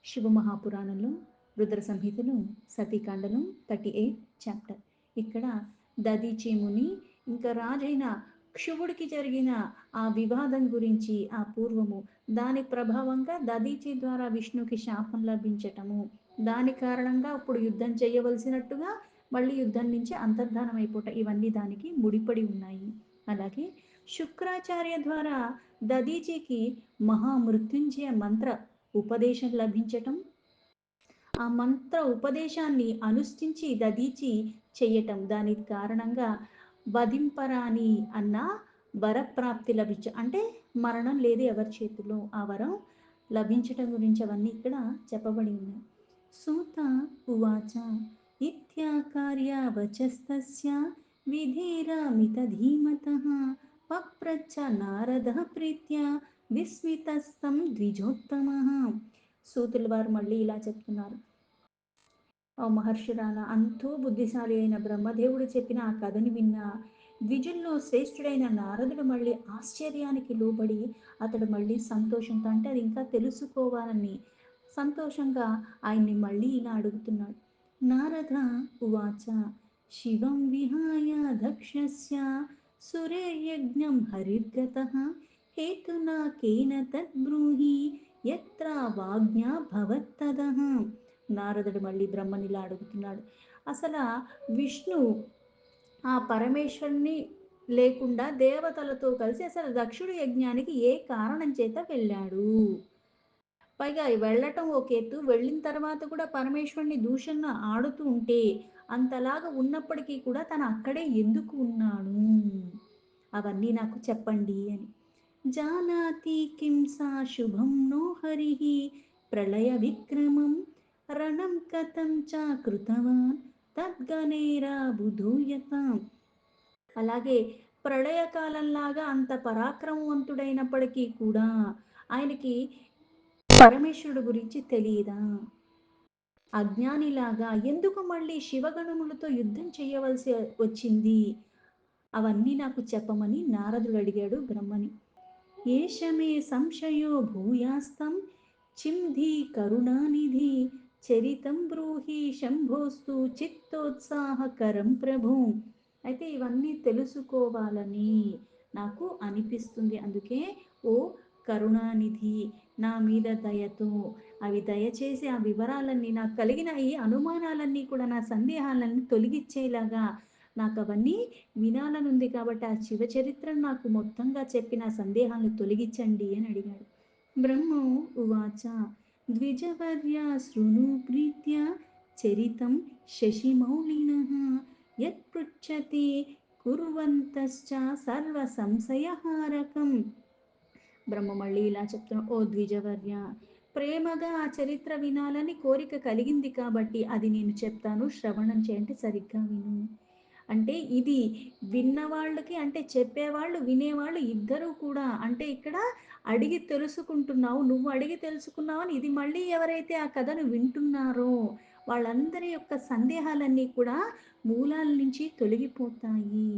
శివమహాపురాణంలో రుద్ర సంహితలో సతీకాండలో 38 చాప్టర్. ఇక్కడ దదీచి ముని ఇంకా రాజైన క్షువుడికి జరిగిన ఆ వివాదం గురించి ఆ పూర్వము దాని ప్రభావంగా దదీచి ద్వారా విష్ణుకి శాపం లభించటము, దాని కారణంగా ఇప్పుడు యుద్ధం చేయవలసినట్టుగా మళ్ళీ యుద్ధం నుంచి అంతర్ధానం అయిపోవటం, ఇవన్నీ దానికి ముడిపడి ఉన్నాయి. అలాగే శుక్రాచార్య ద్వారా దదీచికి మహామృత్యుంజయ మంత్ర ఉపదేశం లభించటం, ఆ మంత్ర ఉపదేశాన్ని అనుష్ఠించి దదీచి చెయ్యటం, దానికి కారణంగా వధింపరాని అన్న వరప్రాప్తి అంటే మరణం లేదు ఎవరి చేతిలో, ఆ వరం లభించటం గురించి అవన్నీ ఇక్కడ చెప్పబడి ఉన్నాయి. సూత ఉవాచ ఇత్యాకార్యావచస్తస్య విధిరామిత ధీమతః పప్రచ్చ నారదః ప్రీత్యా విస్మితస్తం ద్విజోత్తమః. సూతుల వారు మళ్ళీ ఇలా చెప్తున్నారు. ఓ మహర్షురాల, అంతో బుద్ధిశాలి అయిన బ్రహ్మదేవుడు చెప్పిన ఆ కథని విన్న ద్విజుల్లో శ్రేష్ఠుడైన నారదుడు మళ్ళీ ఆశ్చర్యానికి లోబడి అతడు మళ్ళీ సంతోషంతో, అంటే అది ఇంకా తెలుసుకోవాలని సంతోషంగా ఆయన్ని మళ్ళీ ఇలా అడుగుతున్నాడు. నారద ఉవాచ శివం విహాయ దక్షస్య సురేర్యజ్ఞం హరిర్గతః హేతునా కేన తద్బ్రూహి యత్ర వాజ్ఞా భవత్తదః. నారదుడు మళ్ళీ బ్రహ్మనిలా అడుగుతున్నాడు. అసలు విష్ణు ఆ పరమేశ్వరుని లేకుండా దేవతలతో కలిసి అసలు దక్షుడు యజ్ఞానికి ఏ కారణం చేత వెళ్ళాడు? పైగా వెళ్ళటం ఒక ఎత్తు, వెళ్ళిన తర్వాత కూడా పరమేశ్వరుని దూషణ ఆడుతూ ఉంటే అంతలాగా ఉన్నప్పటికీ కూడా తను అక్కడే ఎందుకు ఉన్నాడు? అవన్నీ నాకు చెప్పండి అని. జానాతి కిం సా శుభం నో హరిః ప్రళయ విక్రమం రణం కథం చ కృతవాన్ తద్గణేరా బుధూయతాం. అలాగే ప్రళయకాలంలాగా అంత పరాక్రమవంతుడైనప్పటికీ కూడా ఆయనకి పరమేశ్వరుడు గురించి తెలియదా? అజ్ఞానిలాగా ఎందుకు మళ్ళీ శివగణములతో యుద్ధం చేయవలసి వచ్చింది? అవన్నీ నాకు చెప్పమని నారదుడు అడిగాడు బ్రహ్మని. ఏషమే సంశయో భూయాస్తం చింధి కరుణానిధి చరితం బ్రూహి శంభోస్తు చిత్తోత్సాహకరం ప్రభు. అయితే ఇవన్నీ తెలుసుకోవాలని నాకు అనిపిస్తుంది, అందుకే ఓ కరుణానిధి నా మీద దయతో అవి దయచేసి ఆ వివరాలన్నీ నాకు కలిగిన ఈ అనుమానాలన్నీ కూడా నా సందేహాలన్నీ తొలగిచ్చేలాగా నాకు అవన్నీ వినాలనుంది కాబట్టి ఆ శివ చరిత్రను నాకు మొత్తంగా చెప్పి నా సందేహాలను తొలగించండి అని అడిగాడు. బ్రహ్మ ఉవాచ ద్విజవర్య శృణు ప్రీత్య చరితం శశిమౌళినః యత్పృచ్చతి కుర్వంతశ్చ సర్వ సంశయహారకం. బ్రహ్మ మళ్ళీ ఇలా చెప్తున్నాడు. ఓ ద్విజవర్య, ప్రేమగా ఆ చరిత్ర వినాలని కోరిక కలిగింది కాబట్టి అది నేను చెప్తాను, శ్రవణం చేయండి, సరిగ్గా విను. అంటే ఇది విన్నవాళ్ళకి, అంటే చెప్పేవాళ్ళు వినేవాళ్ళు ఇద్దరూ కూడా, అంటే ఇక్కడ అడిగి తెలుసుకుంటున్నావు, నువ్వు అడిగి తెలుసుకున్నావని ఇది మళ్ళీ ఎవరైతే ఆ కథను వింటున్నారో వాళ్ళందరి యొక్క సందేహాలన్నీ కూడా మూలాల నుంచి తొలగిపోతాయి.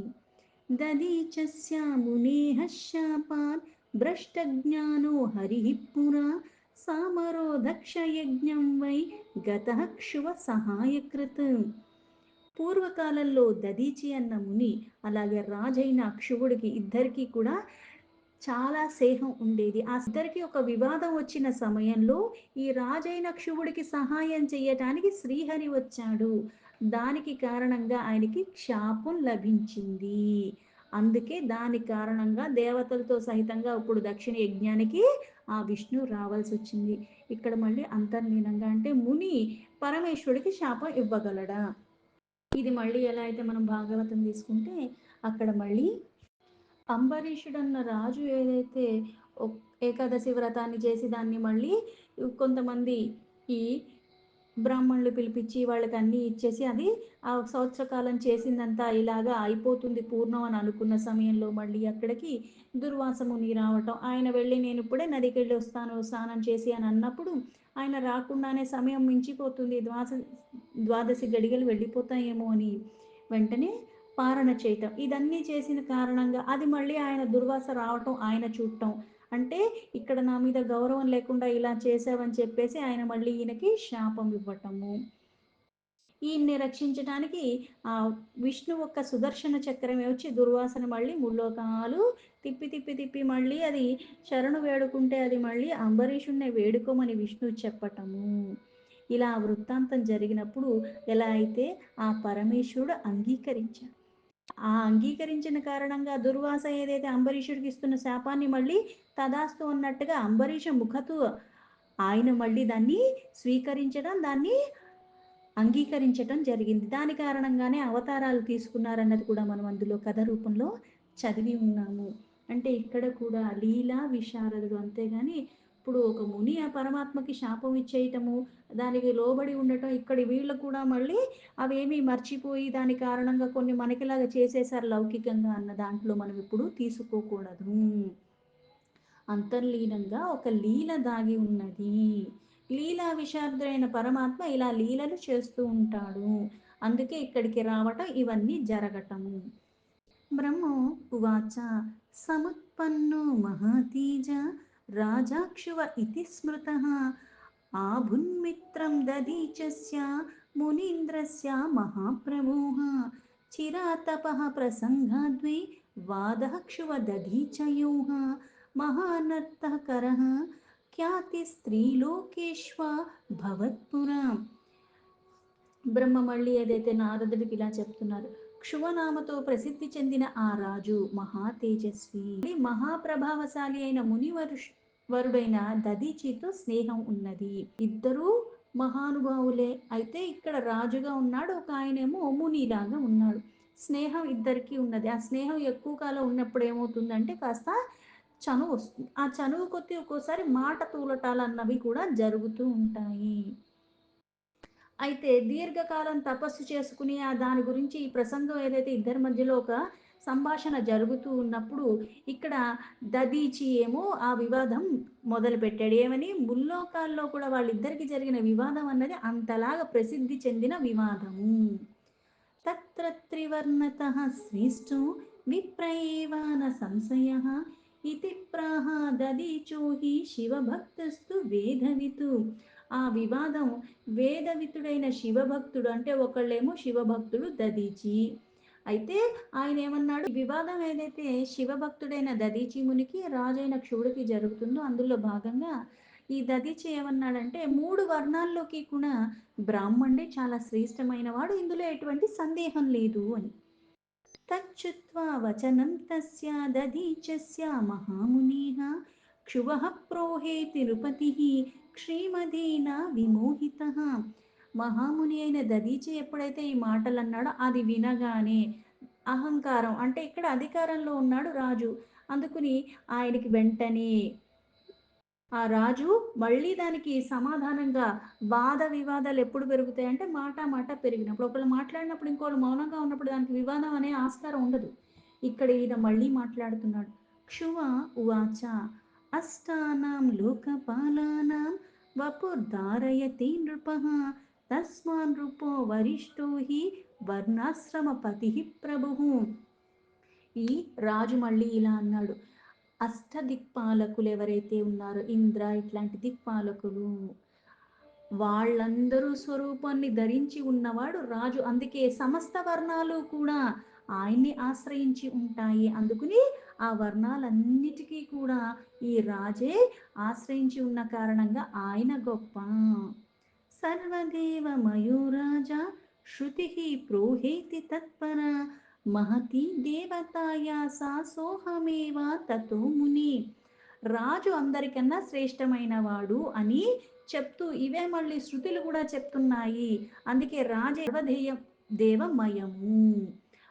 దదీచస్య మునేః శాపాన్ భ్రష్టజ్ఞానో హరిః పురా సామరో దక్షయజ్ఞం వై గతః క్షువ సహాయకృత్. పూర్వకాలంలో దదీచి అన్న ముని అలాగే రాజైన అక్షువుడికి ఇద్దరికి కూడా చాలా స్నేహం ఉండేది. ఆ ఇద్దరికి ఒక వివాదం వచ్చిన సమయంలో ఈ రాజైన క్షువుడికి సహాయం చేయటానికి శ్రీహరి వచ్చాడు. దానికి కారణంగా ఆయనకి శాపం లభించింది. అందుకే దాని కారణంగా దేవతలతో సహితంగా ఇప్పుడు దక్షిణ యజ్ఞానికి ఆ విష్ణు రావాల్సి వచ్చింది. ఇక్కడ మళ్ళీ అంతర్లీనంగా అంటే ముని పరమేశ్వరుడికి శాపం ఇవ్వగలడా? ఇది మళ్ళీ ఎలా అయితే మనం భాగవతం తీసుకుంటే అక్కడ మళ్ళీ అంబరీషుడు అన్న రాజు ఏదైతే ఏకాదశి వ్రతాన్ని చేసి దాన్ని మళ్ళీ కొంతమంది ఈ బ్రాహ్మణులు పిలిపించి వాళ్ళకి అన్నీ ఇచ్చేసి అది ఆ సంవత్సర కాలం చేసిందంతా ఇలాగా అయిపోతుంది పూర్ణం అని అనుకున్న సమయంలో మళ్ళీ అక్కడికి దుర్వాస ముని రావటం, ఆయన వెళ్ళి నేను ఇప్పుడే నదికి వెళ్ళి వస్తాను స్నానం చేసి అని అన్నప్పుడు ఆయన రాకుండానే సమయం మించిపోతుంది, ద్వాదశి గడిగలు వెళ్ళిపోతాయేమో అని వెంటనే పారణ చేయటం, ఇదన్నీ చేసిన కారణంగా అది మళ్ళీ ఆయన దుర్వాస రావటం, ఆయన చూడటం, అంటే ఇక్కడ నా మీద గౌరవం లేకుండా ఇలా చేశావని చెప్పేసి ఆయన మళ్ళీ ఈయనకి శాపం ఇవ్వటము. ఈయన్ని రక్షించటానికి విష్ణువు ఒక్క సుదర్శన చక్రమే వచ్చి దుర్వాసన మళ్ళీ ముల్లోకాలు తిప్పి తిప్పి తిప్పి మళ్ళీ అది శరణు వేడుకుంటే అది మళ్ళీ అంబరీషుణ్ణి వేడుకోమని విష్ణువు చెప్పటము. ఇలా వృత్తాంతం జరిగినప్పుడు ఎలా అయితే ఆ పరమేశ్వరుడు అంగీకరించాడు. ఆ అంగీకరించిన కారణంగా దుర్వాస ఏదైతే అంబరీషుడికి ఇస్తున్న శాపాన్ని మళ్ళీ తదాస్తు అన్నట్టుగా అంబరీష ముఖతు ఆయన మళ్ళీ దాన్ని స్వీకరించడం, దాన్ని అంగీకరించటం జరిగింది. దాని కారణంగానే అవతారాలు తీసుకున్నారన్నది కూడా మనం అందులో కథ రూపంలో చదివి ఉన్నాము. అంటే ఇక్కడ కూడా లీలా విశారదుడు అంతేగాని ఇప్పుడు ఒక ముని ఆ పరమాత్మకి శాపం ఇచ్చేయటము, దానికి లోబడి ఉండటం, ఇక్కడ వీళ్ళు కూడా మళ్ళీ అవేమీ మర్చిపోయి దాని కారణంగా కొన్ని మనకిలాగా చేసేసారు లౌకికంగా అన్న దాంట్లో మనం ఇప్పుడు తీసుకోకూడదు. అంతర్లీనంగా ఒక లీల దాగి ఉన్నది. లీలా విశారదుడైన పరమాత్మ ఇలా లీలలు చేస్తూ ఉంటాడు. అందుకే ఇక్కడికి రావటం, ఇవన్నీ జరగటము. బ్రహ్మో ఉవాచ సముత్పన్నో మహాతీజ రాజాక్షువ ఇతి స్మృతః ఆభున్మిత్రం దదీచస్య మునీంద్రస్య మహాప్రభోః చిరాతపః ప్రసంగాద్వై వాదః క్షువ దధీచయోః మహానర్తకరః ఖ్యాతి స్త్రీలోకేష్వ భవత్పురా. బ్రహ్మ మళ్ళీ ఏదైతే నారదుడికి ఇలా చెప్తున్నారు, క్షువనామతో ప్రసిద్ధి చెందిన ఆ రాజు మహా తేజస్వి, మహాప్రభావశాలి అయిన వరుడైన దదీచితో స్నేహం ఉన్నది. ఇద్దరూ మహానుభావులే. అయితే ఇక్కడ రాజుగా ఉన్నాడు, ఒక ఆయనేమో మునిలాగా ఉన్నాడు. స్నేహం ఇద్దరికి ఉన్నది. ఆ స్నేహం ఎక్కువ కాలం ఉన్నప్పుడు ఏమవుతుందంటే కాస్త చనువు వస్తుంది. ఆ చనువు కొద్దీ ఒక్కోసారి మాట తూలటాలన్నవి కూడా జరుగుతూ ఉంటాయి. అయితే దీర్ఘకాలం తపస్సు చేసుకుని దాని గురించి ఈ ప్రసంగం ఏదైతే ఇద్దరి మధ్యలో ఒక సంభాషణ జరుగుతూ ఉన్నప్పుడు ఇక్కడ దదీచి ఏమో ఆ వివాదం మొదలుపెట్టాడు. ఏమని? ముల్లోకాల్లో కూడా వాళ్ళిద్దరికి జరిగిన వివాదం అన్నది అంతలాగా ప్రసిద్ధి చెందిన వివాదము. తత్ర త్రివర్ణతః శ్రేష్ఠో విప్రయేవాన సంశయః ఇతి ప్రాహ దదీచో హి శివభక్తస్తు వేదవితు. ఆ వివాదం వేదవితుడైన శివభక్తుడు, అంటే ఒకళ్ళేమో శివభక్తుడు దదీచి. అయితే ఆయన ఏమన్నాడు, వివాదం ఏదైతే శివభక్తుడైన దదీచి మునికి రాజైన క్షువుడికి జరుగుతుందో అందులో భాగంగా ఈ దదీచి ఏమన్నాడంటే 3 వర్ణాల్లోకి కూడా బ్రాహ్మణుడే చాలా శ్రేష్టమైన వాడు, ఇందులో ఎటువంటి సందేహం లేదు అని. తచ్చుత్వా వచనం తస్య దధీచస్య మహామునిః క్షువః ప్రోహే తిరుపతిః శ్రీమదీన విమోహితః. మహాముని అయిన దదీచి ఎప్పుడైతే ఈ మాటలు అన్నాడో అది వినగానే అహంకారం, అంటే ఇక్కడ అధికారంలో ఉన్నాడు రాజు, అందుకుని ఆయనకి వెంటనే ఆ రాజు మళ్ళీ దానికి సమాధానంగా వాద వివాదాలు ఎప్పుడు పెరుగుతాయి అంటే మాట మాట పెరిగినప్పుడు. ఒకళ్ళు మాట్లాడినప్పుడు ఇంకోళ్ళు మౌనంగా ఉన్నప్పుడు దానికి వివాదం అనే ఆస్కారం ఉండదు. ఇక్కడ ఈయన మళ్ళీ మాట్లాడుతున్నాడు. క్షువ ఉవాచ అష్టానాం లోకపాలానాం వపుర్ధారయతే నృపః తస్మాన్ నృపో వరిష్టో హి వర్ణాశ్రమ పతి ప్రభుః. ఈ రాజు మళ్ళీ ఇలా అన్నాడు, అష్టదిక్పాలకులు ఎవరైతే ఉన్నారో ఇంద్ర ఇట్లాంటి దిక్పాలకులు వాళ్ళందరూ స్వరూపాన్ని ధరించి ఉన్నవాడు రాజు. అందుకే సమస్త వర్ణాలు కూడా ఆయన్ని ఆశ్రయించి ఉంటాయి. అందుకుని ఆ వర్ణాలన్నిటికీ కూడా ఈ రాజే ఆశ్రయించి ఉన్న కారణంగా ఆయన గొప్ప. సర్వదేవ మయూరాజా శృతి ప్రోహేతి తత్పర మహతి దేవతాయా సా సోహమేవ తతో ముని. రాజు అందరికన్నా శ్రేష్టమైన వాడు అని చెప్తూ ఇవే మళ్ళీ శృతులు కూడా చెప్తున్నాయి. అందుకే రాజ దేవమయము.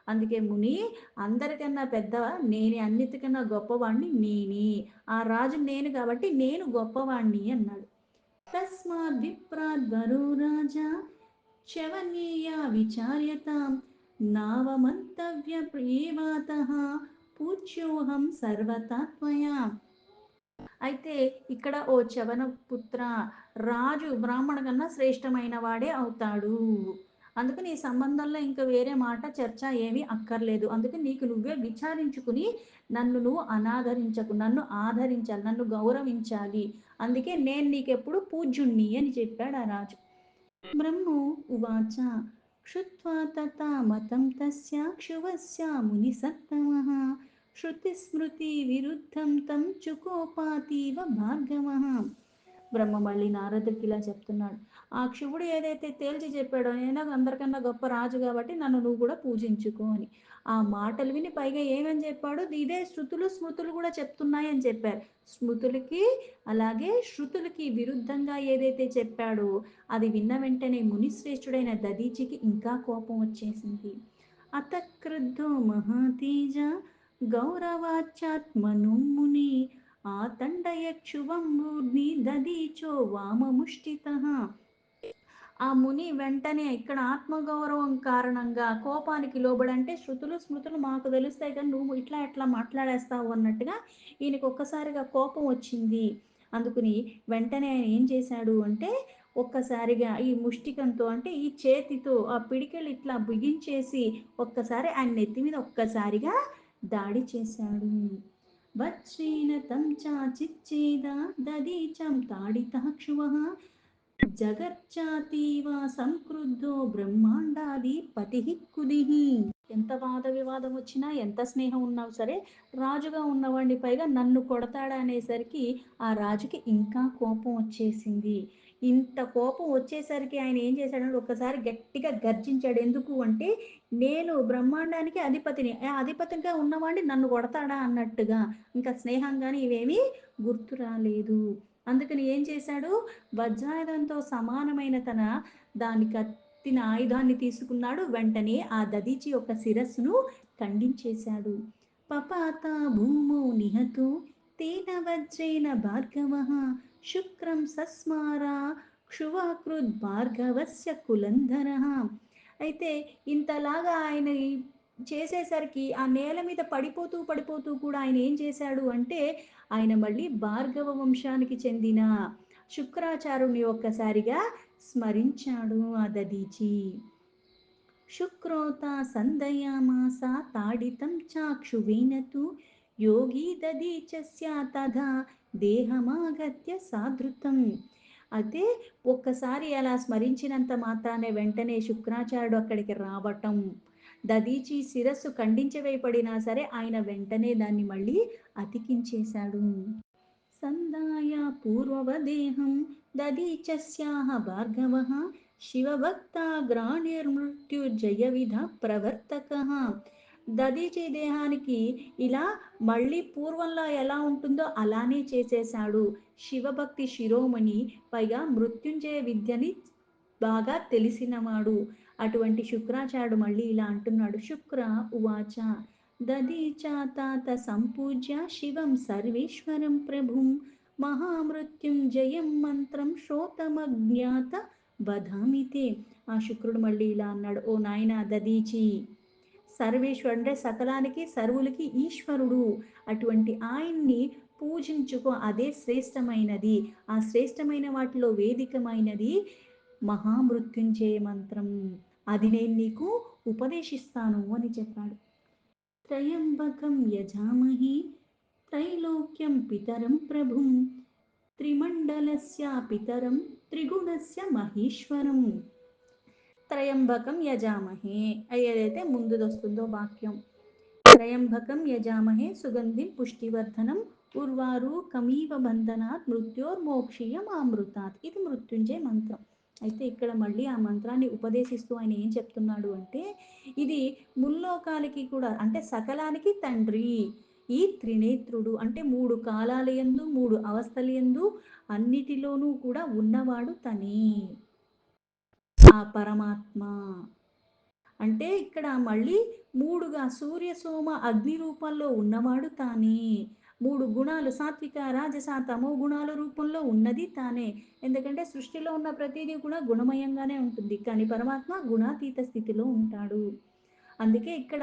అందుకే ముని అందరికన్నా పెద్ద నేనే, అన్నిటికన్నా గొప్పవాణ్ణి నేనే, ఆ రాజు నేను కాబట్టి నేను గొప్పవాణ్ణి అన్నాడు. తస్మాద్ విప్రాద్వరో రాజా శవనీయ విచార్యతాం నావమంతవ్య ప్రియేవాతః పూజ్యోహం సర్వతా త్వయా. అయితే ఇక్కడ ఓ చవన పుత్ర, రాజు బ్రాహ్మణ కన్నా శ్రేష్టమైన వాడే అవుతాడు. అందుకని ఈ సంబంధంలో ఇంకా వేరే మాట చర్చ ఏమీ అక్కర్లేదు. అందుకని నీకు నువ్వే విచారించుకుని నన్ను నువ్వు అనాదరించకు. నన్ను ఆదరించాలి. నన్ను గౌరవించాలి. అందుకే నేను నీకెప్పుడు పూజ్యుణ్ణి అని చెప్పాడు ఆ రాజు. బ్రహ్మో ఉవాచ క్షుత్వా తథా మతం తస్య క్షువస్య మునిసత్తమః శృతిస్మృతి విరుద్ధం తం చుకోపాతీవ భార్గవః. బ్రహ్మ మళ్ళీ నారదుడికి ఇలా చెప్తున్నాడు. ఆ శివుడు ఏదైతే తేల్చి చెప్పాడో నేను అందరికన్నా గొప్ప రాజు కాబట్టి నన్ను నువ్వు కూడా పూజించుకో అని. ఆ మాటలు విని పైగా ఏమని చెప్పాడు, ఇదే శృతులు స్మృతులు కూడా చెప్తున్నాయి అని చెప్పారు. స్మృతులకి అలాగే శృతులకి విరుద్ధంగా ఏదైతే చెప్పాడో అది విన్న వెంటనే మునిశ్రేష్ఠుడైన దదీచికి ఇంకా కోపం వచ్చేసింది. అతక్రుద్ధో మహాతేజ గౌరవాచ్యాత్మను ముని ఆతండయక్షువం మూర్ధ్ని దదీచో వామముష్టితః. ఆ ముని వెంటనే ఇక్కడ ఆత్మగౌరవం కారణంగా కోపానికి లోబడంటే శృతులు స్మృతులు మాకు తెలుస్తాయి కానీ నువ్వు ఇట్లా ఎట్లా మాట్లాడేస్తావు అన్నట్టుగా ఈయనకి ఒక్కసారిగా కోపం వచ్చింది. అందుకుని వెంటనే ఆయన ఏం చేశాడు అంటే ఒక్కసారిగా ఈ ముష్టికంతో అంటే ఈ చేతితో ఆ పిడికెళ్ళు ఇట్లా బిగించేసి ఒక్కసారి ఆయన నెత్తి మీద ఒక్కసారిగా దాడి చేశాడు. వజ్రేణ తం చాచిచ్ఛేద దదీచం తాడితః క్షువః జగచ్చాతీవ సంక్రుద్ధో బ్రహ్మాండాధిపతి కుదిః. ఎంత వాద వివాదం వచ్చినా ఎంత స్నేహం ఉన్నా సరే రాజుగా ఉన్నవాడిని పైగా నన్ను కొడతాడా అనేసరికి ఆ రాజుకి ఇంకా కోపం వచ్చేసింది. ఇంత కోపం వచ్చేసరికి ఆయన ఏం చేశాడంటే ఒక్కసారి గట్టిగా గర్జించాడు. ఎందుకు అంటే నేను బ్రహ్మాండానికి అధిపతిని, ఆ అధిపతిగా ఉన్నవాడిని నన్ను కొడతాడా అన్నట్టుగా. ఇంకా స్నేహం కానీ ఇవేమీ గుర్తు రాలేదు. అందుకని ఏం చేశాడు, వజ్రాయుధంతో సమానమైన తన దాని కత్తిన ఆయుధాన్ని తీసుకున్నాడు. వెంటనే ఆ దదీచి యొక్క శిరస్సును ఖండించేశాడు. పపాత భూమౌ నిహతో తేన వజ్రేన భార్గవః శుక్రం సస్మారా క్షువాకృద్ భార్గవస్య కులంధరః. అయితే ఇంతలాగా ఆయన చేసేసరికి ఆ నేల మీద పడిపోతూ పడిపోతూ కూడా ఆయన ఏం చేశాడు అంటే ఆయన మళ్ళీ భార్గవ వంశానికి చెందిన శుక్రాచార్యుని ఒక్కసారిగా స్మరించాడు ఆ దదీచి. శుక్రోత సందయామాస తాడితం చాక్షువేన తు యోగి దదీచస్య తథా దేహమాగత్య సాధృతం. అయితే ఒక్కసారి అలా స్మరించినంత మాత్రానే వెంటనే శుక్రాచార్యుడు అక్కడికి రావటం, దదీచి శిరస్సు ఖండించవేయబడినా సరే ఆయన వెంటనే దాన్ని మళ్ళీ అతికించేశాడు. సందాయ పూర్వవదేహం దదీచస్యాః భార్గవః శివభక్తాగ్రానిర్మృత్యుర్జయవిధ ప్రవర్తకః. దదీచి దేహానికి ఇలా మళ్ళీ పూర్వంలో ఎలా ఉంటుందో అలానే చేసేశాడు. శివభక్తి శిరోమణి, పైగా మృత్యుంజయ విద్యని బాగా తెలిసినవాడు. అటువంటి శుక్రాచార్యుడు మళ్ళీ ఇలా అంటున్నాడు. శుక్ర ఉవాచ దదీచ తాత సంపూజ్య శివం సర్వేశ్వరం ప్రభుం మహామృత్యుంజయం మంత్రం శ్రోతమజ్ఞాత వధామితే. ఆ శుక్రుడు మళ్ళీ ఇలా అన్నాడు, ఓ నాయన దదీచి, సర్వేశ్వరుడు అంటే సకలానికి సర్వులకి ఈశ్వరుడు, అటువంటి ఆయన్ని పూజించుకో, అదే శ్రేష్టమైనది. ఆ శ్రేష్టమైన వాటిలో వేదికమైనది మహామృత్యుంజయ మంత్రం, అది నేను నీకు ఉపదేశిస్తాను అని చెప్పాడు. త్రయంబకం యజామహే త్రైలోక్యం పితరం ప్రభుం త్రిమండలస్య పితరం త్రిగుణస్య మహేశ్వరం. త్రయంబకం యజామహే ఏదైతే ముందుదొస్తుందో వాక్యం, త్రయంబకం యజామహే సుగంధిం పుష్టివర్ధనం ఉర్వారు కమీవ బంధనాత్ మృత్యోర్మోక్షీయం అమృతాత్. ఇది మృత్యుంజయ మంత్రం. అయితే ఇక్కడ మళ్ళీ ఆ మంత్రాన్ని ఉపదేశిస్తూ ఆయన ఏం చెప్తున్నాడు అంటే ఇది ముల్లోకాలకి కూడా అంటే సకలానికి తండ్రి, ఈ త్రినేత్రుడు అంటే మూడు కాలాలయందు మూడు అవస్థలయందు అన్నిటిలోనూ కూడా ఉన్నవాడు తనే, ఆ పరమాత్మ. అంటే ఇక్కడ మళ్ళీ మూడుగా సూర్య సోమ అగ్ని రూపంలో ఉన్నవాడు తానే. మూడు గుణాలు సాత్విక రాజస తమో గుణాల రూపంలో ఉన్నది తానే. ఎందుకంటే సృష్టిలో ఉన్న ప్రతిదీ కూడా గుణమయంగానే ఉంటుంది, కానీ పరమాత్మ గుణాతీత స్థితిలో ఉంటాడు. అందుకే ఇక్కడ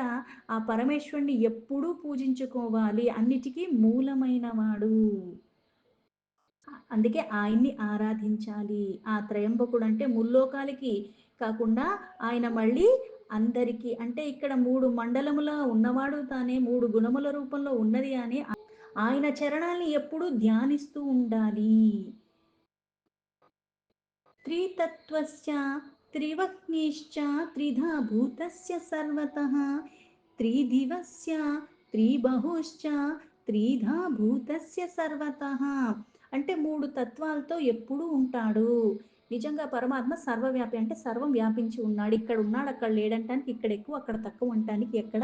ఆ పరమేశ్వరుని ఎప్పుడూ పూజించుకోవాలి, అన్నిటికీ మూలమైన వాడు. అందుకే ఆయన్ని ఆరాధించాలి. ఆ త్రయంబకుడు అంటే ముల్లోకాలకి కాకుండా ఆయన మళ్ళీ అందరికీ అంటే ఇక్కడ 3 మండలముల ఉన్నవాడు తానే, 3 గుణముల రూపంలో ఉన్నది అని ఆయన చరణాల్ని ఎప్పుడూ ధ్యానిస్తూ ఉండాలి. త్రితత్వస్య త్రివక్నిశ్చ త్రిధా భూతస్య సర్వతః త్రిదివస్య త్రిబహుశ్చ త్రిధా భూతస్య సర్వతః అంటే 3 తత్వాలతో ఎప్పుడూ ఉంటాడు. నిజంగా పరమాత్మ సర్వవ్యాపి అంటే సర్వం వ్యాపించి ఉన్నాడు. ఇక్కడ ఉన్నాడు, అక్కడ లేడంటానికి, ఇక్కడ ఎక్కువ, అక్కడ తక్కువ అంటానికి ఎక్కడ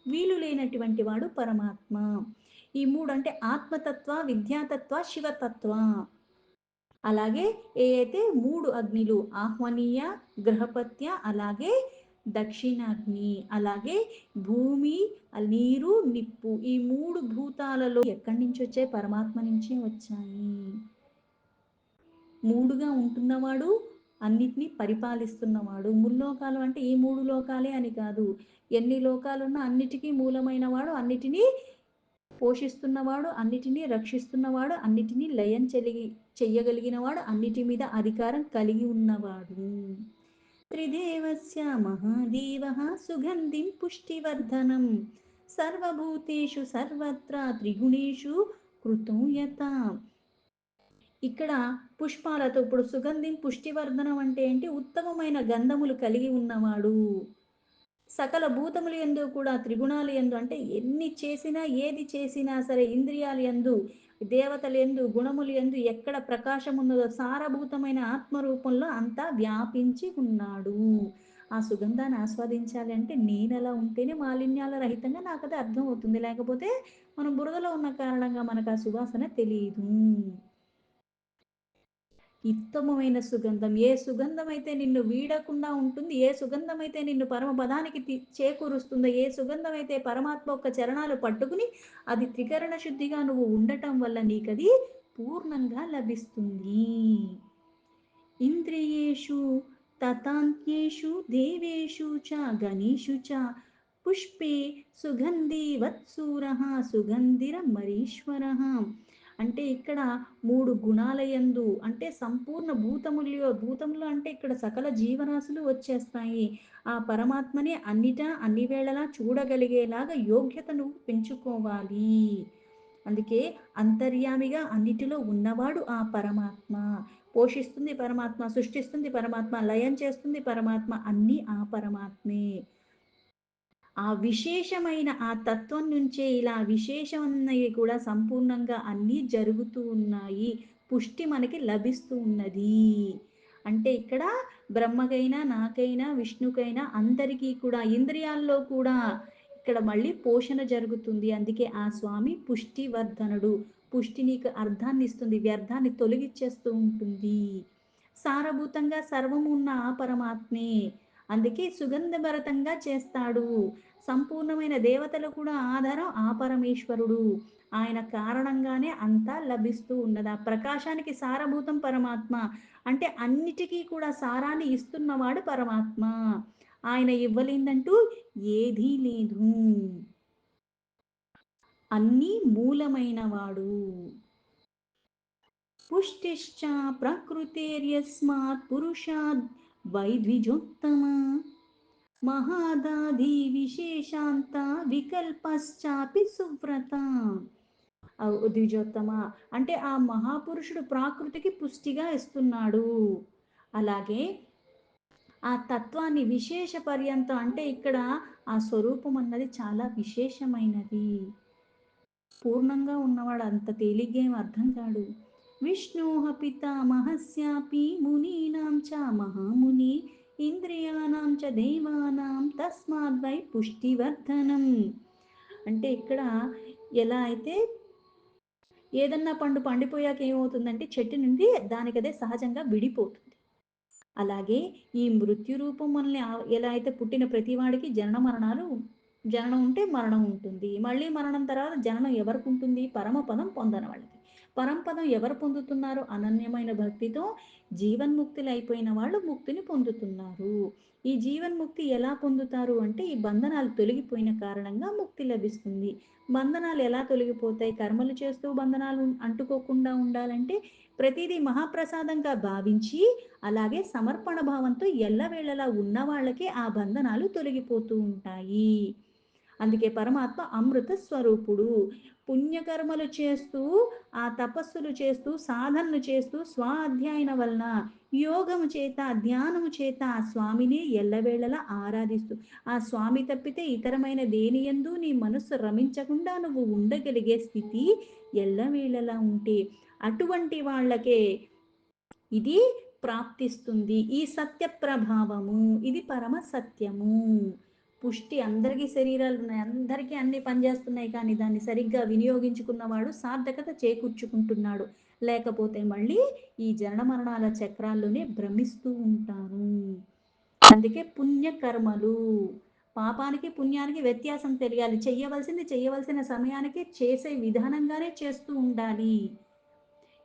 వీలు లేనటువంటి వాడు పరమాత్మ. ఈ 3 అంటే ఆత్మతత్వ, విద్యాతత్వ, శివతత్వ. అలాగే ఏ అయితే 3 అగ్నిలు ఆహ్వనీయ, గృహపత్య, అలాగే దక్షిణాగ్ని, అలాగే భూమి, నీరు, నిప్పు ఈ 3 భూతాలలో ఎక్కడి నుంచి వచ్చాయి? పరమాత్మ నుంచే వచ్చాయి. 3గా ఉంటున్నవాడు, అన్నిటిని పరిపాలిస్తున్నవాడు. ముల్లోకాలు అంటే ఈ 3 లోకాలే అని కాదు. ఎన్ని లోకాలున్నా అన్నిటికీ మూలమైన వాడు, అన్నిటినీ పోషిస్తున్నవాడు, అన్నిటినీ రక్షిస్తున్నవాడు, అన్నిటినీ లయం చెయ్యగలిగినవాడు, అన్నిటి మీద అధికారం కలిగి ఉన్నవాడు. త్రిదేవస్య మహాదేవః సుగంధిం పుష్టివర్ధనం సర్వభూతేషు సర్వత్ర త్రిగుణేషు కృతం యత. ఇక్కడ పుష్పాలతో ఇప్పుడు సుగంధిం పుష్టివర్ధనం అంటే ఏంటి? ఉత్తమమైన గంధములు కలిగి ఉన్నవాడు. సకల భూతములు యందు కూడా త్రిగుణాలు యందు అంటే ఎన్ని చేసినా ఏది చేసినా సరే ఇంద్రియాలు యందు దేవతలు యందు గుణములు యందు ఎక్కడ ప్రకాశం ఉన్నదో సారభూతమైన ఆత్మరూపంలో అంతా వ్యాపించి ఉన్నాడు. ఆ సుగంధాన్ని ఆస్వాదించాలి అంటే నేను అలా ఉంటేనే మాలిన్యాల రహితంగా నాకు అది అర్థం అవుతుంది. లేకపోతే మనం బురదలో ఉన్న కారణంగా మనకు ఆ సువాసన తెలియదు. ఉత్తమమైన సుగంధం. ఏ సుగంధం అయితే నిన్ను వీడకుండా ఉంటుంది, ఏ సుగంధం అయితే నిన్ను పరమపదానికి చేకూరుస్తుందో, ఏ సుగంధం అయితే పరమాత్మ యొక్క చరణాలు పట్టుకుని అది త్రికరణ శుద్ధిగా నువ్వు ఉండటం వల్ల నీకది పూర్ణంగా లభిస్తుంది. ఇంద్రియేషు తతాన్యేషు దేవేషు చ గణేషు చ పుష్పే సుగంధి వత్సూరః సుగంధిరమరీశ్వరః. అంటే ఇక్కడ 3 గుణాలయందు అంటే సంపూర్ణ భూతములో అంటే ఇక్కడ సకల జీవరాశులు వచ్చేస్తాయి. ఆ పరమాత్మని అన్నిటా అన్ని వేళలా చూడగలిగేలాగా యోగ్యత నువ్వు పెంచుకోవాలి. అందుకే అంతర్యామిగా అన్నిటిలో ఉన్నవాడు ఆ పరమాత్మ. పోషిస్తుంది పరమాత్మ, సృష్టిస్తుంది పరమాత్మ, లయం చేస్తుంది పరమాత్మ, అన్నీ ఆ పరమాత్మే. ఆ విశేషమైన ఆ తత్వం నుంచే ఇలా విశేషమన్నయి కూడా సంపూర్ణంగా అన్నీ జరుగుతూ ఉన్నాయి. పుష్టి మనకి లభిస్తూ ఉన్నది. అంటే ఇక్కడ బ్రహ్మకైనా, నాకైనా, విష్ణుకైనా అందరికీ కూడా ఇంద్రియాల్లో కూడా ఇక్కడ మళ్ళీ పోషణ జరుగుతుంది. అందుకే ఆ స్వామి పుష్టివర్ధనుడు. పుష్టి నీకు అర్థాన్ని ఇస్తుంది, వ్యర్థాన్ని తొలగిచ్చేస్తూ ఉంటుంది. సారభూతంగా సర్వము ఉన్న ఆ పరమాత్మే. అందుకే సుగంధభరితంగా చేస్తాడు. సంపూర్ణమైన దేవతలు కూడా ఆధారం ఆ పరమేశ్వరుడు. ఆయన కారణంగానే అంతా లభిస్తూ ఉన్నది. ఆ ప్రకాశానికి సారభూతం పరమాత్మ. అంటే అన్నిటికీ కూడా సారాన్ని ఇస్తున్నవాడు పరమాత్మ. ఆయన ఇవ్వలేందంటూ ఏదీ లేదు. అన్నీ మూలమైన వాడు. పుష్టిశ్చ ప్రకృతేర్యస్మాత్ పురుషాద్ వైద్విజోత్తమ మహాదాది విశేషాంత వికల్పశ్చాపి సువ్రత. ద్విజోత్తమ అంటే ఆ మహాపురుషుడు ప్రాకృతికి పుష్టిగా ఇస్తున్నాడు. అలాగే ఆ తత్వాన్ని విశేష పర్యంతం అంటే ఇక్కడ ఆ స్వరూపం అన్నది చాలా విశేషమైనది. పూర్ణంగా ఉన్నవాడు అంత తేలిగ్గా ఏం అర్థం కాడు. విష్ణోః పితామహస్యాపి మునీనాం చ మహాముని ఇంద్రియాణం చ దేవానాం తస్మాద్వై పుష్టివర్ధనం. అంటే ఇక్కడ ఎలా అయితే ఏదన్నా పండు పండిపోయాక ఏమవుతుందంటే చెట్టు నుండి దానికదే సహజంగా విడిపోతుంది. అలాగే ఈ మృత్యు రూపం మనల్ని ఎలా అయితే పుట్టిన ప్రతి వాడికి జనన మరణాలు జననం ఉంటే మరణం ఉంటుంది. మళ్ళీ మరణం తర్వాత జననం ఎవరికి ఉంటుంది? పరమపదం పొందని వాళ్ళకి. పరంపదం ఎవరు పొందుతున్నారు? అనన్యమైన భక్తితో జీవన్ముక్తులైపోయిన వాళ్ళు ముక్తిని పొందుతున్నారు. ఈ జీవన్ముక్తి ఎలా పొందుతారు అంటే, ఈ బంధనాలు తొలగిపోయిన కారణంగా ముక్తి లభిస్తుంది. బంధనాలు ఎలా తొలగిపోతాయి? కర్మలు చేస్తూ బంధనాలు అంటుకోకుండా ఉండాలంటే, ప్రతీదీ మహాప్రసాదంగా భావించి, అలాగే సమర్పణ భావంతో ఎల్లవేళలా ఉన్న వాళ్ళకే ఆ బంధనాలు తొలగిపోతూ ఉంటాయి. అందుకే పరమాత్మ అమృత స్వరూపుడు. పుణ్యకర్మలు చేస్తూ, ఆ తపస్సులు చేస్తూ, సాధనలు చేస్తూ, స్వాధ్యాయన వలన, యోగము చేత, ధ్యానము చేత ఆ స్వామిని ఎల్లవేళలా ఆరాధిస్తూ, ఆ స్వామి తప్పితే ఇతరమైన దేనియందు నీ మనస్సు రమించకుండా నువ్వు ఉండగలిగే స్థితి ఎల్లవేళలా ఉంటే, అటువంటి వాళ్ళకే ఇది ప్రాప్తిస్తుంది. ఈ సత్య ప్రభావము ఇది పరమ సత్యము. పుష్టి అందరికీ శరీరాలు ఉన్నాయి. అందరికీ అన్నీ పనిచేస్తున్నాయి. కానీ దాన్ని సరిగ్గా వినియోగించుకున్నవాడు సార్థకత చేకూర్చుకుంటున్నాడు. లేకపోతే మళ్ళీ ఈ జనన మరణాల చక్రాల్లోనే భ్రమిస్తూ ఉంటారు. అందుకే పుణ్యకర్మలు, పాపానికి పుణ్యానికి వ్యత్యాసం తెలియాలి. చెయ్యవలసింది చెయ్యవలసిన సమయానికి చేసే విధానంగానే చేస్తూ ఉండాలి.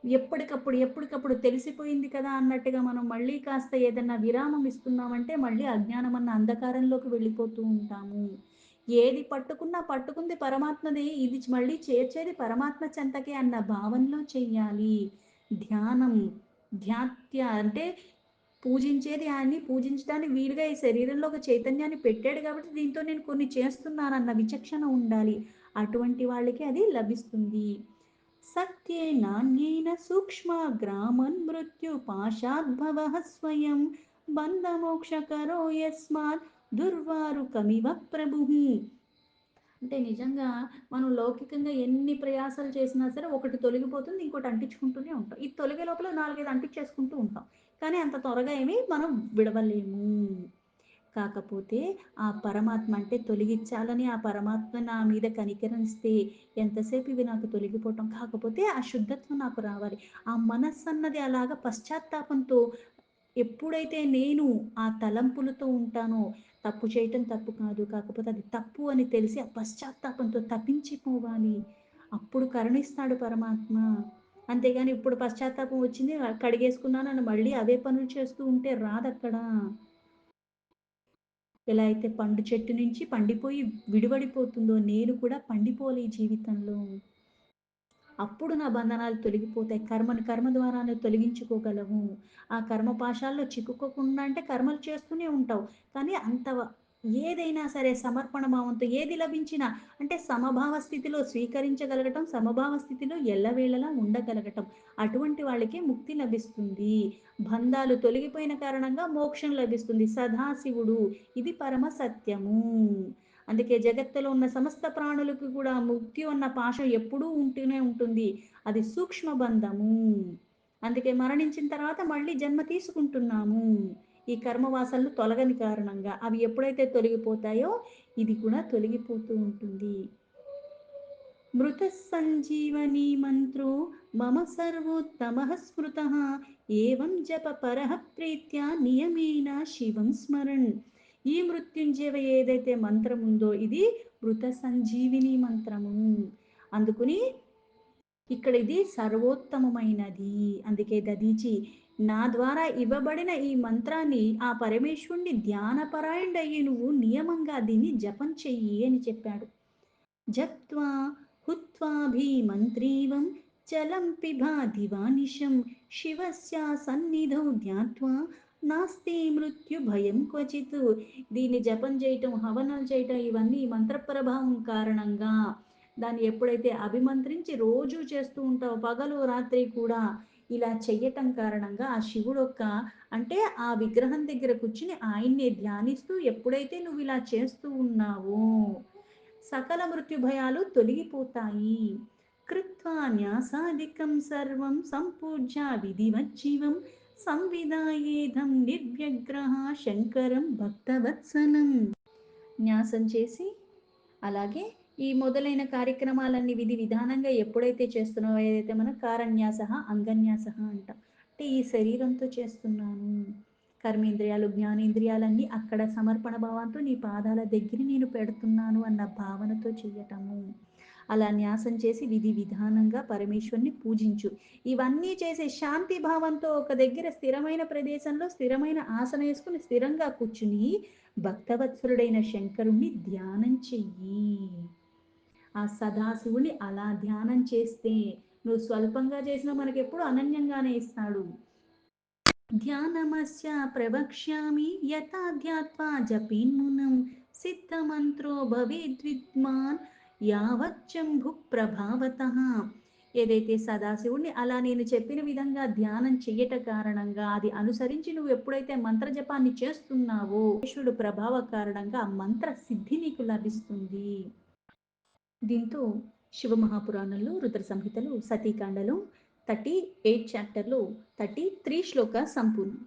ఎప్పటికప్పుడు తెలిసిపోయింది కదా అన్నట్టుగా మనం మళ్ళీ కాస్త ఏదన్నా విరామం ఇస్తున్నామంటే మళ్ళీ అజ్ఞానం అన్న అంధకారంలోకి వెళ్ళిపోతూ ఉంటాము. ఏది పట్టుకున్నా పట్టుకుంది పరమాత్మదే, ఇది మళ్ళీ చేర్చేది పరమాత్మ చెంతకే అన్న భావనలో చెయ్యాలి. ధ్యానం, ధ్యాత్య అంటే పూజించేది ఆయన్ని, పూజించడానికి వీలుగా ఈ శరీరంలో ఒక చైతన్యాన్ని పెట్టాడు కాబట్టి దీంతో నేను కొన్ని చేస్తున్నానన్న విచక్షణ ఉండాలి. అటువంటి వాళ్ళకి అది లభిస్తుంది. సత్యే నాణ్యేన సూక్ష్మగ్రామన్ మృత్యుపాశాద్భవః స్వయం బంధమోక్షకరో యస్మాత్ దుర్వారుకమివ ప్రభుః. అంటే నిజంగా మనం లౌకికంగా ఎన్ని ప్రయాసాలు చేసినా సరే ఒకటి తొలగిపోతుంది, ఇంకోటి అంటించుకుంటూనే ఉంటాం. ఇది తొలగే లోపల 4, 5 అంటించేసుకుంటూ ఉంటాం. కానీ అంత త్వరగా ఏమి మనం విడవలేము. కాకపోతే ఆ పరమాత్మ అంటే తొలగించాలని ఆ పరమాత్మ నా మీద కనికరిస్తే ఎంతసేపు ఇవి నాకు తొలగిపోవటం. కాకపోతే ఆ శుద్ధత్వం నాకు రావాలి. ఆ మనస్సు అన్నది అలాగా పశ్చాత్తాపంతో ఎప్పుడైతే నేను ఆ తలంపులతో ఉంటానో, తప్పు చేయటం తప్పు కాదు. కాకపోతే అది తప్పు అని తెలిసి ఆ పశ్చాత్తాపంతో తపించిపోవాలి. అప్పుడు కరుణిస్తాడు పరమాత్మ. అంతేగాని ఇప్పుడు పశ్చాత్తాపం వచ్చింది కడిగేసుకున్నానని మళ్ళీ అవే పనులు చేస్తూ ఉంటే రాదక్కడ. ఎలా అయితే పండు చెట్టు నుంచి పండిపోయి విడివడిపోతుందో, నేను కూడా పండిపోలే ఈ జీవితంలో. అప్పుడు నా బంధనాలు తొలగిపోతాయి. కర్మ ద్వారానే తొలగించుకోగలము. ఆ కర్మ పాశాల్లో చిక్కుకోకుండా అంటే కర్మలు చేస్తూనే ఉంటావు. కానీ ఏదైనా సరే సమర్పణ భావంతో ఏది లభించినా అంటే సమభావ స్థితిలో స్వీకరించగలగటం, సమభావ స్థితిలో ఎల్లవేళలా ఉండగలగటం. అటువంటి వాళ్ళకే ముక్తి లభిస్తుంది. బంధాలు తొలగిపోయిన కారణంగా మోక్షం లభిస్తుంది. సదాశివుడు ఇది పరమ సత్యము. అందుకే జగత్తులో ఉన్న సమస్త ప్రాణులకు కూడా ముక్తి అన్న పాశం ఎప్పుడూ ఉంటూనే ఉంటుంది. అది సూక్ష్మ బంధము. అందుకే మరణించిన తర్వాత మళ్ళీ జన్మ తీసుకుంటున్నాము. ఈ కర్మవాసనలు తొలగని కారణంగా. అవి ఎప్పుడైతే తొలగిపోతాయో ఇది కూడా తొలగిపోతూ ఉంటుంది. మృత సంజీవనీ మంత్రో మమ సర్వోత్తమః స్మృతః ఏవం జప పరః ప్రీత్యా నియమేన శివం స్మరణ్. ఈ మృత్యుంజయ ఏదైతే మంత్రం ఉందో ఇది మృత సంజీవిని మంత్రము. అందుకుని ఇక్కడ ఇది సర్వోత్తమమైనది. అందుకే దదీచి నా ద్వారా ఇవ్వబడిన ఈ మంత్రాన్ని ఆ పరమేశ్వరుణ్ణి ధ్యానపరాయణుడయ్యి నువ్వు నియమంగా దీన్ని జపం చెయ్యి అని చెప్పాడు. జప్త్వా హుత్వాభిమంత్రీవం జలం పిబా దివానిశం శివస్య సన్నిధౌ ధ్యాత్వా నాస్తి మృత్యు భయం క్వచిత్. దీన్ని జపం చేయటం, హవనాలు చేయటం ఇవన్నీ మంత్ర ప్రభావం కారణంగా దాన్ని ఎప్పుడైతే అభిమంత్రించి రోజు చేస్తూ ఉంటావు పగలు రాత్రి కూడా ఇలా చెయ్యటం కారణంగా ఆ శివుడు అంటే ఆ విగ్రహం దగ్గర కూర్చుని ఆయన్నే ధ్యానిస్తూ ఎప్పుడైతే నువ్వు ఇలా చేస్తూ ఉన్నావో సకల మృత్యు భయాలు తొలగిపోతాయి. కృత్వా న్యాసాదికం సర్వం సంపూజ్య విధివజ్జీవం సంవిధాయేదం నిర్వ్యగ్రహ శంకరం భక్తవత్సలం. న్యాసం చేసి అలాగే ఈ మొదలైన కార్యక్రమాలన్నీ విధి విధానంగా ఎప్పుడైతే చేస్తున్నావో ఏదైతే మనం కారన్యాస అంగన్యాస అంటాం. అంటే ఈ శరీరంతో చేస్తున్నాను. కర్మేంద్రియాలు జ్ఞానేంద్రియాలన్నీ అక్కడ సమర్పణ భావంతో నీ పాదాల దగ్గర నేను పెడుతున్నాను అన్న భావనతో చెయ్యటము. అలా న్యాసం చేసి విధి విధానంగా పరమేశ్వరుని పూజించు. ఇవన్నీ చేసి శాంతి భావంతో ఒక దగ్గర స్థిరమైన ప్రదేశంలో స్థిరమైన ఆసనం యేసుకొని స్థిరంగా కూర్చుని భక్తవత్సలుడైన శంకరుణ్ణి ధ్యానం చెయ్యి. ఆ సదాశివుడిని అలా ధ్యానం చేస్తే నువ్వు స్వల్పంగా చేసినా మనకెప్పుడు అనన్యంగానే ఇస్తాడు. ధ్యానమస్య ప్రవక్ష్యామి యథా ధ్యాత్వా జపేన్మునం సిద్ధమంత్రో భవేద్విద్వాన్ యావచ్చంభు ప్రభావతః. ఏదైతే సదాశివుడిని అలా నేను చెప్పిన విధంగా ధ్యానం చెయ్యట కారణంగా అది అనుసరించి నువ్వు ఎప్పుడైతే మంత్ర జపాన్ని చేస్తున్నావో ఈశ్వరుడు ప్రభావ కారణంగా ఆ మంత్ర సిద్ధి నీకు లభిస్తుంది. దీంతో శివమహాపురాణంలో రుద్ర సంహితలో సతీకాండలో 38 చాప్టర్లో 33 శ్లోక సంపూర్ణం.